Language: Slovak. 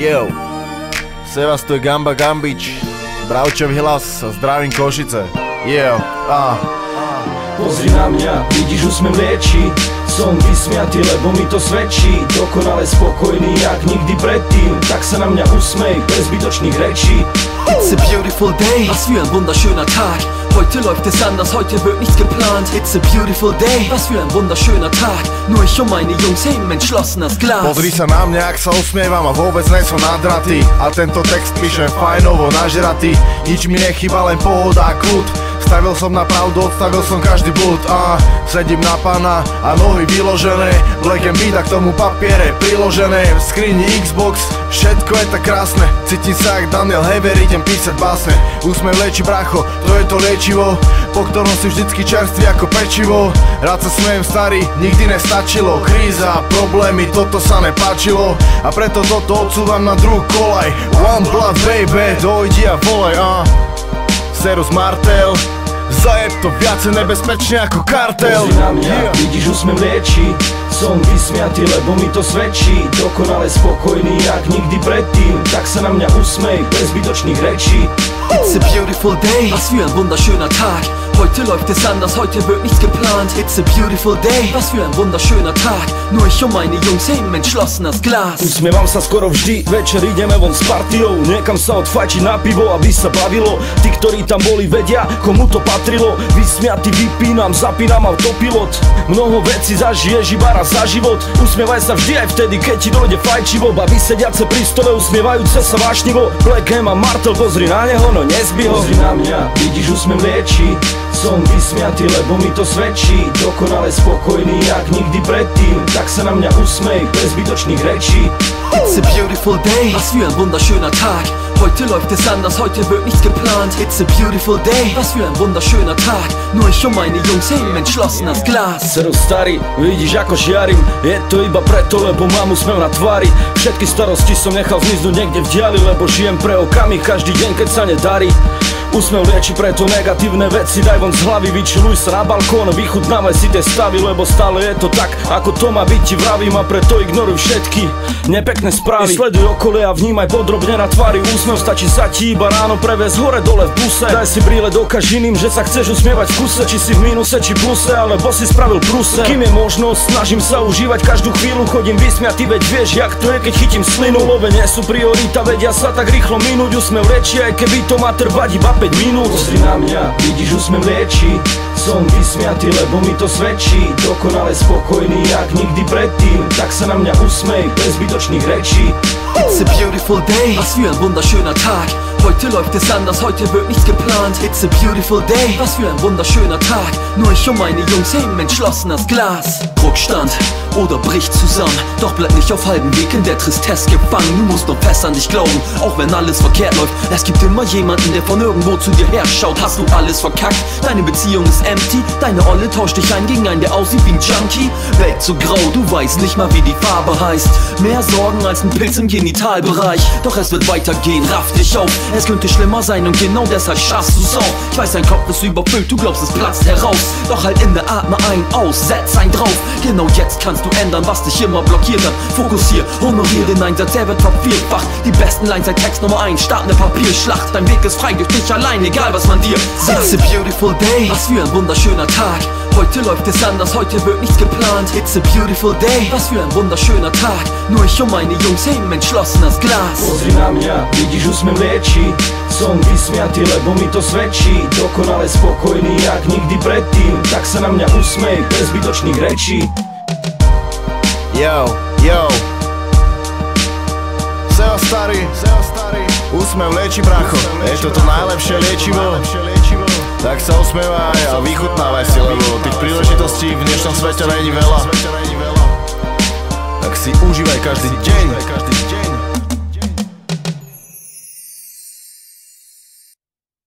Yo, Sevastoj Gamba Gambič, Bravčový hlas a zdravím Košice. Yo, Pozri na mňa, vidíš, úsmev lieči. Som vysmiatý, lebo mi to svedčí. Dokonale spokojný, jak nikdy predtým. Tak sa na mňa usmej, bez zbytočných rečí. It's a beautiful day, was für ein wunderschöner Tag. Heute läuft es anders, heute wird nichts geplant. It's a beautiful day, was für ein wunderschöner Tag. Nur ich und meine Jungs heben entschlossen das Glas. Pozri sa na mňa, ak sa usmievam a vôbec nie som nadratý. A tento text píšem fajnovo nažratý. Nič mi nechýba, len pohoda a kľud. Stavil som na pravdu, odstavil som každý blúd. Sedím na pána a nohy vyložené. Black and beat a k tomu papiere priložené. V skrini Xbox, všetko je tak krásne. Cítim sa jak Daniel Hever, idem písať básne. Úsmev lieči bracho, to je to liečivo, po ktorom si vždycky čerstvý ako pečivo. Rád sa smejem starý, nikdy nestačilo. Kríza, problémy, toto sa nepáčilo. A preto toto odsúvam na druhú kolaj. One blood baby, dojdi a volaj. Serus Martel, zajeb to viacej nebezpečne ako kartel. Pozri na mňa, vidíš, úsmev lieči. Som vysmiatý, lebo mi to svedčí. Dokonale spokojný, jak nikdy predtým. Tak sa na mňa usmej, bez zbytočných rečí. It's a beautiful day, was für ein wunderschöner Tag. Heute läuft es anders, heute wird nichts geplant. It's a beautiful day, was für ein wunderschöner Tag. Nur ich und meine Jungs heben entschlossen das Glas. Usmievam sa skoro vždy, večer ideme von s partiou. Niekam sa odfajčiť na pivo, aby sa bavilo. Tí, ktorí tam boli, vedia, komu to patrilo. Vysmiatý vypínam, zapínam autopilot. Mnoho vecí zažiješ iba raz za život. Usmievaj sa vždy aj vtedy, keď ti dojde fajčivo. Baby sediace pri stole, usmievajúce sa vášnivo. Black M a Martel, pozri na neho, no nezby ho. Pozri na mňa, vidíš, úsmev lieči. Som vysmiatý, lebo mi to svedčí. Dokonale spokojný, jak nikdy predtým. Tak sa na mňa usmej, bez zbytočných rečí. It's a beautiful day, was für ein wunderschöner Tag. Heute läuft es anders, heute wird nichts geplant. It's a beautiful day, was für ein wunderschöner Tag. Nur ich und meine Jungs heben entschlossen das Glas. Serus starý, vidíš ako žiarím. Je to iba preto, lebo mám úsmev na tvári. Všetky starosti som nechal zmiznúť niekde v diali, lebo žijem pre okamih každý deň, keď sa nedarí. Úsmev lieči preto negatívne veci, daj von z hlavy, vyčiluj sa na balkón, vychutnávaj si tie stavy, lebo stále je to tak, ako to má byť, ti vravím, a preto ignoruj všetky nepekné správy. Sleduj okolie a vnímaj podrobne na tvári. Úsmev stačí sa ti iba ráno previesť hore dole v buse. Daj si brýle, dokáž iným, že sa chceš usmievať v kuse. Či si v mínuse, či pluse, alebo si spravil prúse. Kým je možnosť, snažím sa užívať každú chvíľu. Chodím vysmiatý, veď vieš, jak to je, keď chytím slinu. Love nie sú priorita, vedia sa tak rýchlo minúť. Úsmev lieči, aj keby to má trvať iba 5 minút. Pozri na mňa, vidíš, úsmev lieči. Som vysmiatý, lebo mi to svedčí. Dokonale spokojný, jak nikdy predtým. Tak sa na mňa usmej, bez zbytočných rečí. It's a beautiful day, was für ein wunderschöner Tag. Heute läuft es anders, heute wird nichts geplant. It's a beautiful day, was für ein wunderschöner Tag. Nur ich und meine Jungs heben entschlossen das Glas. Druckstand oder bricht zusammen, doch bleib nicht auf halbem Weg in der Tristesse gefangen. Du musst nur fest an dich glauben, auch wenn alles verkehrt läuft. Es gibt immer jemanden, der von irgendwo zu dir herschaut. Hast du alles verkackt? Deine Beziehung ist empty. Deine Olle tauscht dich ein gegen einen, der aussieht wie ein Junkie. Welt zu grau, du weißt nicht mal, wie die Farbe heißt. Mehr Sorgen als ein Pilz im Genitalbereich. Doch es wird weitergehen, raff dich auf. Es könnte schlimmer sein und genau deshalb schaffst du's auch. Ich weiß, dein Kopf ist überfüllt, du glaubst, es platzt heraus. Doch halt in der Atme ein, aus, setz ein drauf. Genau jetzt kannst du ändern, was dich immer blockiert hat. Fokussier, honorier den Einsatz, er wird vervielfacht. Die besten Lines seit Text Nummer 1, start ne Papierschlacht. Dein Weg ist frei durch dich allein, egal was man dir sagt. It's a beautiful day, was für ein wunderschöner Tag. Heute läuft es anders, heute wird nichts geplant. It's a beautiful day, was für ein wunderschöner Tag. Nur ich und meine Jungs heben entschlossen das Glas. Pozri na mňa, vidíš, úsmev lieči. Som vysmiatý, lebo mi to svedčí. Dokonale spokojný, jak nikdy predtým. Tak sa na mňa usmej, bez zbytočných rečí. Yo, yo, Seo starý, úsmev lieči bracho. Je to to najlepšie liečivo. Tak sa usmievaj a vychutnávaj si, lebo tých príležitostí v dnešnom svete není veľa. Tak si užívaj každý deň.